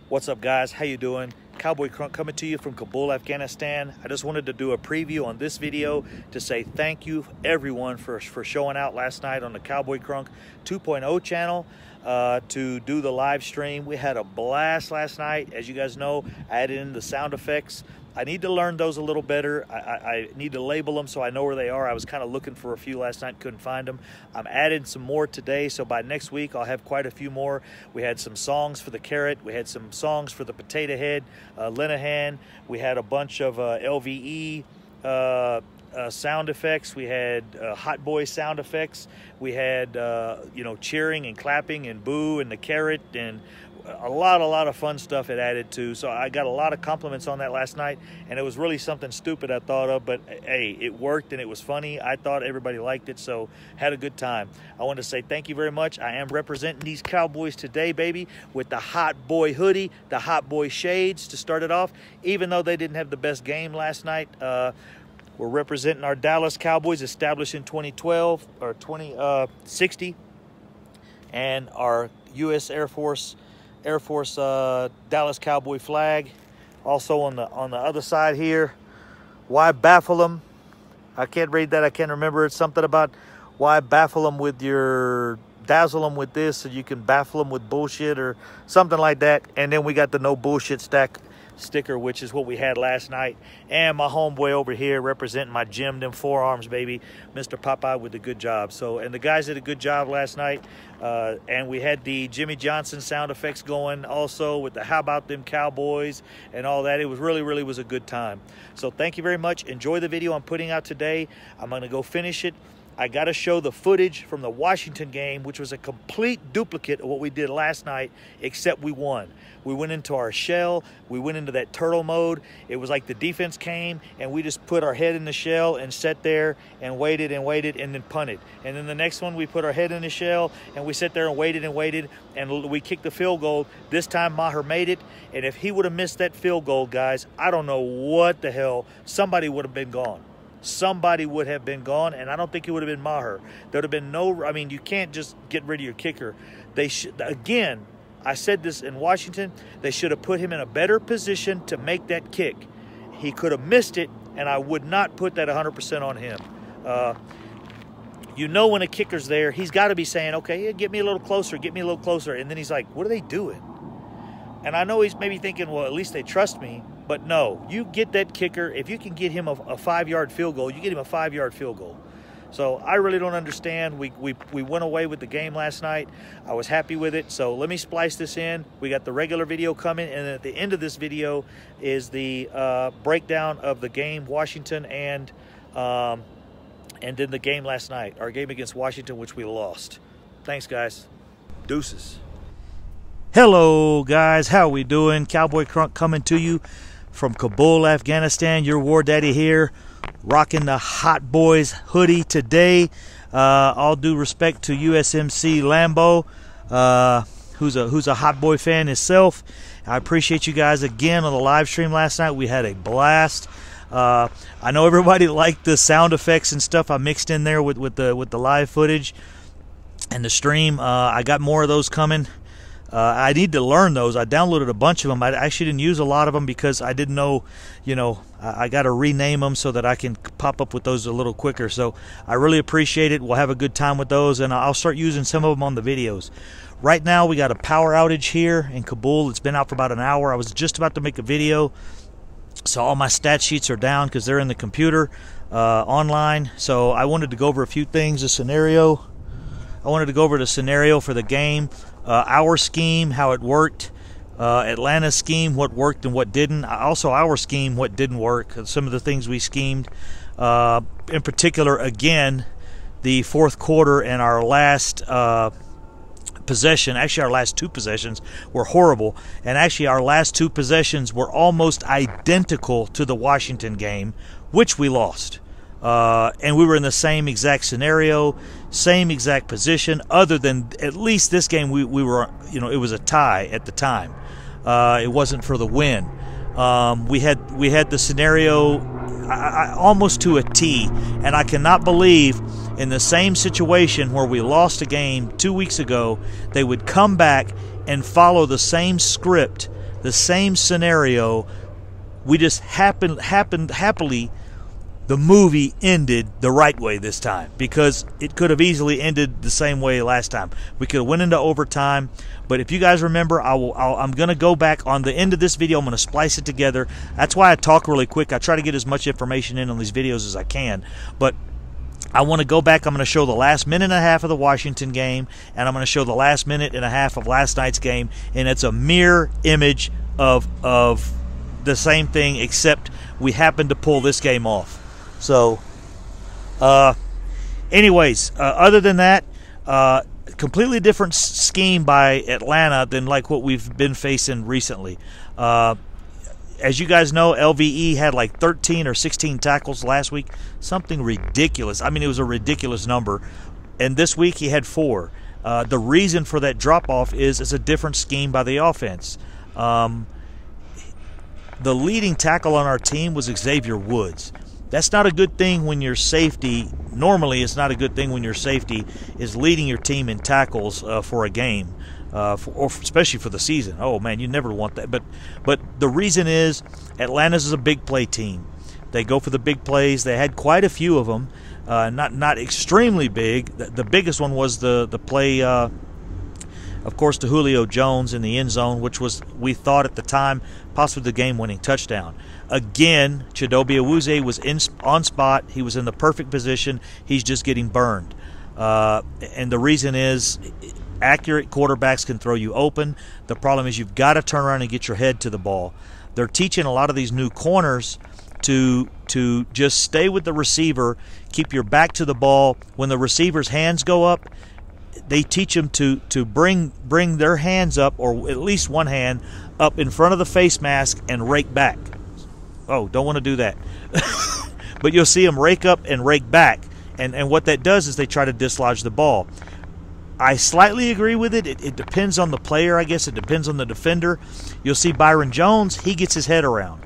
What's up, guys? How you doing? Cowboy Crunk coming to you from Kabul, Afghanistan. I just wanted to do a preview on this video to say thank you everyone for showing out last night on the Cowboy Crunk 2.0 channel to do the live stream. We had a blast last night. As you guys know, I added in the sound effects. I need to learn those a little better. I need to label them so I know where they are. I was kind of looking for a few last night, couldn't find them. I'm adding some more today, so by next week I'll have quite a few more. We had some songs for the carrot. We had some songs for the potato head, Linehan. We had a bunch of LVE sound effects. We had hot boy sound effects. We had cheering and clapping and boo and the carrot and a lot of fun stuff it added to. So I got a lot of compliments on that last night, and it was really something stupid I thought of, but hey, it worked and it was funny. I thought everybody liked it, so had a good time. I want to say thank you very much. I am representing these Cowboys today, baby, with the hot boy hoodie, the hot boy shades to start it off. Even though they didn't have the best game last night, we're representing our Dallas Cowboys, established in 2012 or 2060, and our U.S. Air Force Dallas Cowboy flag. Also on the other side here, why baffle them? I can't read that. I can't remember. It's something about why baffle them with your dazzle them with this so you can baffle them with bullshit or something like that. And then we got the no bullshit sticker, which is what we had last night. And my homeboy over here representing my gym, them forearms, baby, Mr. Popeye with a good job. So, and the guys did a good job last night. And we had the Jimmy Johnson sound effects going also with the how about them Cowboys and all that. It was really was a good time. So thank you very much. Enjoy the video I'm putting out today. I'm going to go finish it. I got to show the footage from the Washington game, which was a complete duplicate of what we did last night, except we won. We went into our shell. We went into that turtle mode. It was like the defense came, and we just put our head in the shell and sat there and waited and then punted. And then the next one, we put our head in the shell, and we sat there and waited, and we kicked the field goal. This time, Maher made it, and if he would have missed that field goal, guys, I don't know what the hell, somebody would have been gone. Somebody would have been gone, and I don't think it would have been Maher. There would have been no, I mean, you can't just get rid of your kicker. They should, again, I said this in Washington, they should have put him in a better position to make that kick. He could have missed it, and I would not put that 100% on him. You know when a kicker's there, he's got to be saying, okay, yeah, get me a little closer, and then he's like, what are they doing? And I know he's maybe thinking, well, at least they trust me. But no, you get that kicker. If you can get him a 5-yard field goal, you get him a 5-yard field goal. So I really don't understand. We went away with the game last night. I was happy with it. So let me splice this in. We got the regular video coming, and at the end of this video is the breakdown of the game, Washington, and then the game last night, our game against Washington, which we lost. Thanks, guys. Deuces. Hello, guys. How we doing? Cowboy Crunk coming to you from Kabul, Afghanistan. Your war daddy here, rocking the Hot Boys hoodie today. All due respect to USMC Lambo, who's a Hot Boy fan himself. I appreciate you guys again on the live stream last night. We had a blast. I know everybody liked the sound effects and stuff I mixed in there with the live footage and the stream. I got more of those coming. I need to learn those. I downloaded a bunch of them. I actually didn't use a lot of them because I didn't know, I got to rename them so that I can pop up with those a little quicker. So I really appreciate it. We'll have a good time with those, and I'll start using some of them on the videos. Right now, we got a power outage here in Kabul. It's been out for about an hour. I was just about to make a video, so all my stat sheets are down because they're in the computer online. So I wanted to go over a few things, I wanted to go over the scenario for the game. Our scheme, how it worked, Atlanta's scheme, what worked and what didn't. Also our scheme, what didn't work, some of the things we schemed. In particular, again, the fourth quarter and our last possession, actually our last two possessions were horrible. And actually our last two possessions were almost identical to the Washington game, which we lost. And we were in the same exact scenario, same exact position, other than at least this game we were, it was a tie at the time. It wasn't for the win. We had the scenario almost to a T, and I cannot believe in the same situation where we lost a game 2 weeks ago, they would come back and follow the same script the same scenario. We just happily, the movie ended the right way this time, because it could have easily ended the same way last time. We could have went into overtime. But if you guys remember, I'm going to go back on the end of this video. I'm going to splice it together. That's why I talk really quick. I try to get as much information in on these videos as I can. But I want to go back. I'm going to show the last minute and a half of the Washington game, and I'm going to show the last minute and a half of last night's game. And it's a mirror image of the same thing, except we happened to pull this game off. So, anyways, other than that, completely different scheme by Atlanta than like what we've been facing recently. As you guys know, LVE had like 13 or 16 tackles last week, something ridiculous. I mean, it was a ridiculous number. And this week he had 4. The reason for that drop-off is it's a different scheme by the offense. The leading tackle on our team was Xavier Woods. That's not a good thing when your safety, normally it's not a good thing when your safety is leading your team in tackles for a game, or especially for the season. Oh, man, you never want that. But the reason is Atlanta's is a big play team. They go for the big plays. They had quite a few of them, not extremely big. The biggest one was the play, of course, to Julio Jones in the end zone, which was, we thought at the time, possibly the game-winning touchdown. Again, Chidobe Awuzie was on spot. He was in the perfect position. He's just getting burned. And the reason is accurate quarterbacks can throw you open. The problem is you've got to turn around and get your head to the ball. They're teaching a lot of these new corners to just stay with the receiver, keep your back to the ball. When the receiver's hands go up, they teach them to bring their hands up, or at least one hand up in front of the face mask and rake back. Oh, don't want to do that. But you'll see them rake up and rake back. And what that does is they try to dislodge the ball. I slightly agree with it. It depends on the player, I guess. It depends on the defender. You'll see Byron Jones, he gets his head around.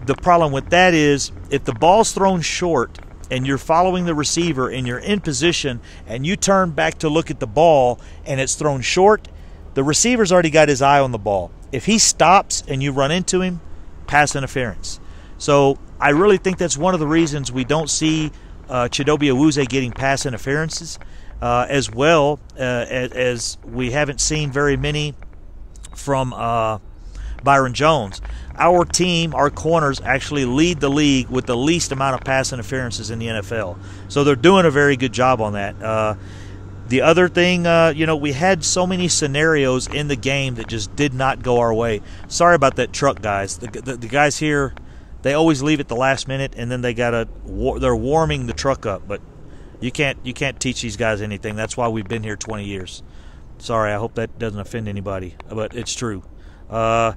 The problem with that is if the ball's thrown short and you're following the receiver and you're in position and you turn back to look at the ball and it's thrown short, the receiver's already got his eye on the ball. If he stops and you run into him, pass interference. So I really think that's one of the reasons we don't see Chidobe Awuzie getting pass interferences, as well as we haven't seen very many from Byron Jones. Our team, our corners, actually lead the league with the least amount of pass interferences in the NFL. So they're doing a very good job on that. The other thing, we had so many scenarios in the game that just did not go our way. Sorry about that truck, guys. The guys here, they always leave at the last minute, and then they're warming the truck up. But you can't teach these guys anything. That's why we've been here 20 years. Sorry, I hope that doesn't offend anybody, but it's true. Like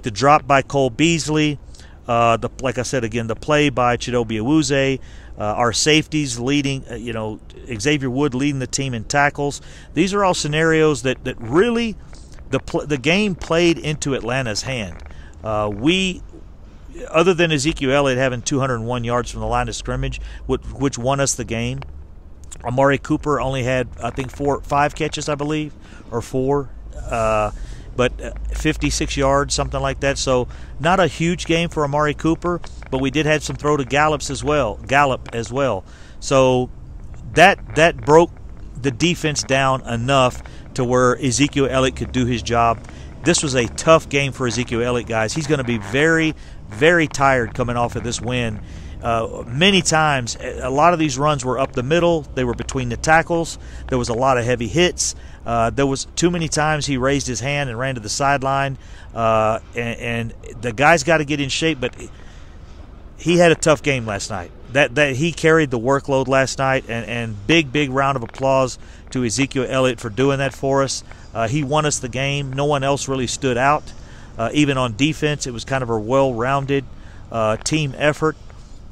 the drop by Cole Beasley, like I said again, the play by Chidobe Awuzie, our safeties leading, Xavier Wood leading the team in tackles. These are all scenarios that really the game played into Atlanta's hand. Other than Ezekiel Elliott having 201 yards from the line of scrimmage, which won us the game, Amari Cooper only had, I think, 5 catches, I believe, or 4. But 56 yards, something like that. So not a huge game for Amari Cooper, but we did have some throw to Gallup as well. So that broke the defense down enough to where Ezekiel Elliott could do his job. This was a tough game for Ezekiel Elliott, guys. He's going to be very, very tired coming off of this win. Many times, a lot of these runs were up the middle. They were between the tackles. There was a lot of heavy hits. There was too many times he raised his hand and ran to the sideline. And the guy's got to get in shape, but he had a tough game last night. That he carried the workload last night, and big round of applause to Ezekiel Elliott for doing that for us. He won us the game. No one else really stood out. Even on defense, it was kind of a well-rounded team effort.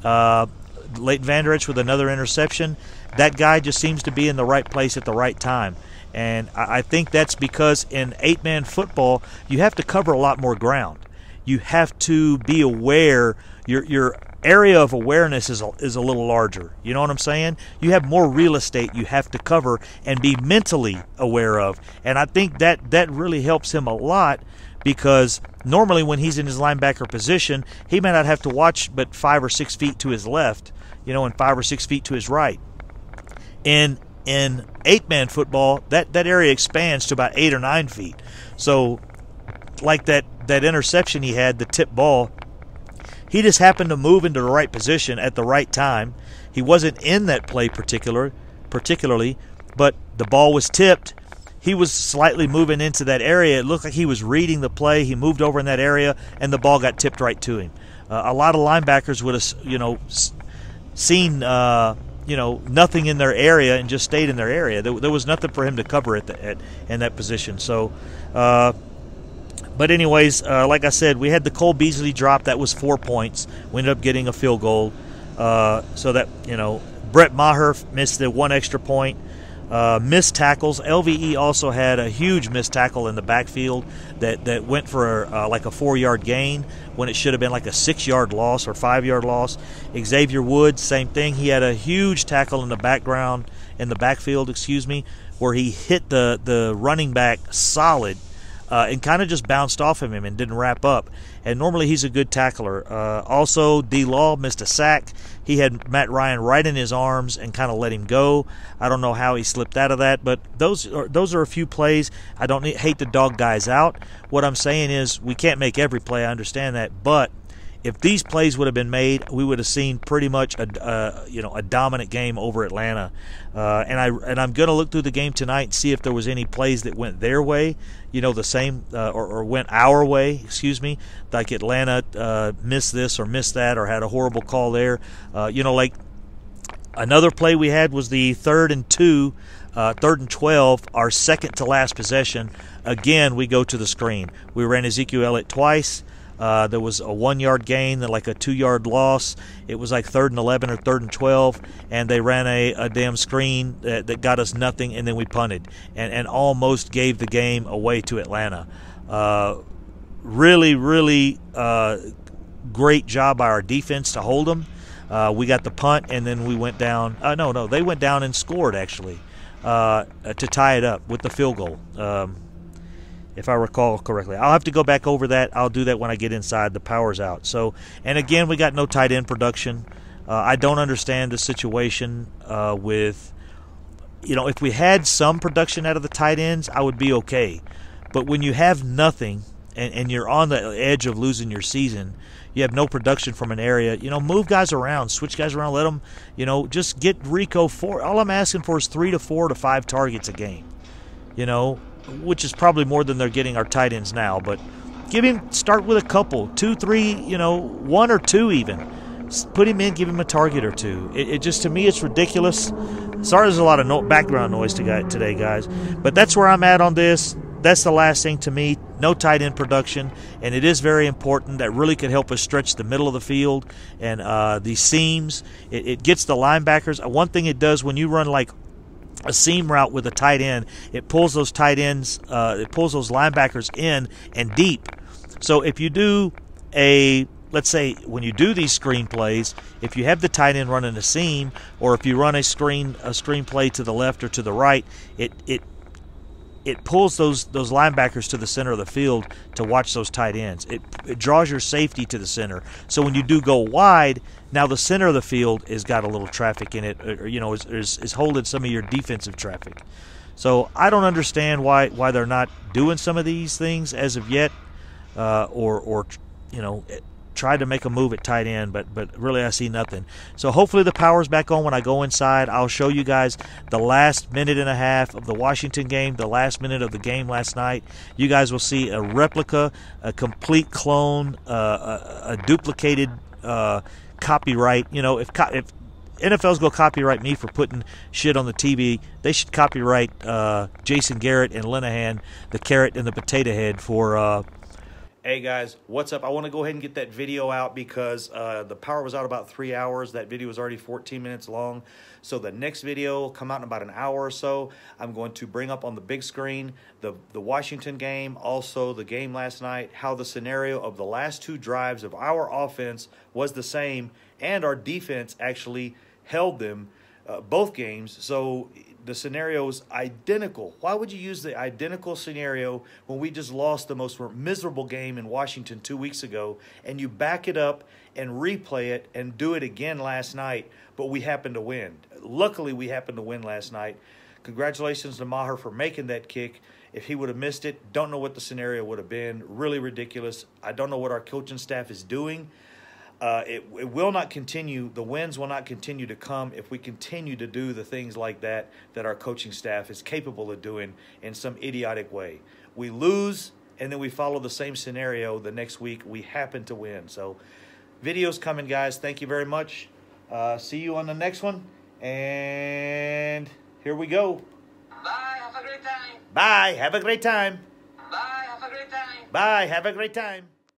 Leighton Vander Esch with another interception. That guy just seems to be in the right place at the right time. And I think that's because in 8-man football, you have to cover a lot more ground. you have to be aware. Your area of awareness is a little larger. You know what I'm saying? You have more real estate you have to cover and be mentally aware of. And I think that really helps him a lot, because normally when he's in his linebacker position, he may not have to watch but 5 or 6 feet to his left, and 5 or 6 feet to his right. In 8-man football, that area expands to about 8 or 9 feet. So like that interception he had, the tip ball, he just happened to move into the right position at the right time. He wasn't in that play particularly, but the ball was tipped. He was slightly moving into that area. It looked like he was reading the play. He moved over in that area, and the ball got tipped right to him. A lot of linebackers would have, seen, nothing in their area and just stayed in their area. There was nothing for him to cover in that position. So, but anyways, like I said, we had the Cole Beasley drop. That was 4 points. We ended up getting a field goal. So that, Brett Maher missed the 1 extra point. Missed tackles. LVE also had a huge missed tackle in the backfield that went for like a 4-yard gain when it should have been like a 6-yard loss or 5-yard loss. Xavier Woods, same thing. He had a huge tackle in the backfield, where he hit the running back solid and kind of just bounced off of him and didn't wrap up. And normally he's a good tackler. Also, D. Law missed a sack. He had Matt Ryan right in his arms and kind of let him go. I don't know how he slipped out of that, but those are a few plays. I don't hate to dog guys out. What I'm saying is we can't make every play. I understand that, but if these plays would have been made, we would have seen pretty much a dominant game over Atlanta. And I'm going to look through the game tonight and see if there was any plays that went their way, the same or went our way, like Atlanta missed this or missed that or had a horrible call there. Like another play we had was the 3rd and 12, our second to last possession. Again, we go to the screen. We ran Ezekiel Elliott twice. There was a 1-yard gain, then like a 2-yard loss. It was like 3rd and 11 or 3rd and 12, and they ran a damn screen that got us nothing, and then we punted and almost gave the game away to Atlanta. Really, really great job by our defense to hold them. We got the punt, and then we went down. No, they went down and scored actually to tie it up with the field goal. If I recall correctly. I'll have to go back over that. I'll do that when I get inside. The power's out. So, and again, we got no tight end production. I don't understand the situation with, if we had some production out of the tight ends, I would be okay. But when you have nothing and you're on the edge of losing your season, you have no production from an area, move guys around, switch guys around, let them, just get Rico 4. All I'm asking for is 3 to 4 to 5 targets a game, which is probably more than they're getting our tight ends now. But start with a couple, 2, 3, 1 or 2 even. Put him in, give him a target or 2. It just, to me, it's ridiculous. Sorry there's a lot of background noise today, guys. But that's where I'm at on this. That's the last thing to me. No tight end production, and it is very important. That really could help us stretch the middle of the field and the seams. It gets the linebackers. One thing it does when you run like a seam route with a tight end, it pulls those tight ends, it pulls those linebackers in and deep. So if you do let's say when you do these screen plays, if you have the tight end running a seam, or if you run a screen play to the left or to the right, it pulls those linebackers to the center of the field to watch those tight ends. It draws your safety to the center. So when you do go wide, now the center of the field has got a little traffic in it, or, is holding some of your defensive traffic. So I don't understand why they're not doing some of these things as of yet, or tried to make a move at tight end, but really I see nothing. So hopefully the power's back on when I go inside. I'll show you guys the last minute and a half of the Washington game, the last minute of the game last night. You guys will see a replica, a complete clone, a duplicated copyright. If NFL's going to copyright me for putting shit on the TV, they should copyright Jason Garrett and Linehan, the carrot and the potato head, for Hey guys, what's up? I want to go ahead and get that video out because the power was out about 3 hours. That video was already 14 minutes long. So the next video will come out in about an hour or so. I'm going to bring up on the big screen the Washington game, also the game last night, how the scenario of the last 2 drives of our offense was the same, and our defense actually held them both games. So the scenario is identical. Why would you use the identical scenario when we just lost the most miserable game in Washington 2 weeks ago, and you back it up and replay it and do it again last night, but we happened to win? Luckily, we happened to win last night. Congratulations to Maher for making that kick. If he would have missed it, don't know what the scenario would have been. Really ridiculous. I don't know what our coaching staff is doing. It will not continue. The wins will not continue to come if we continue to do the things like that our coaching staff is capable of doing in some idiotic way. We lose, and then we follow the same scenario the next week. We happen to win. So videos coming, guys. Thank you very much. See you on the next one. And here we go. Bye. Have a great time. Bye. Have a great time. Bye. Have a great time. Bye. Have a great time.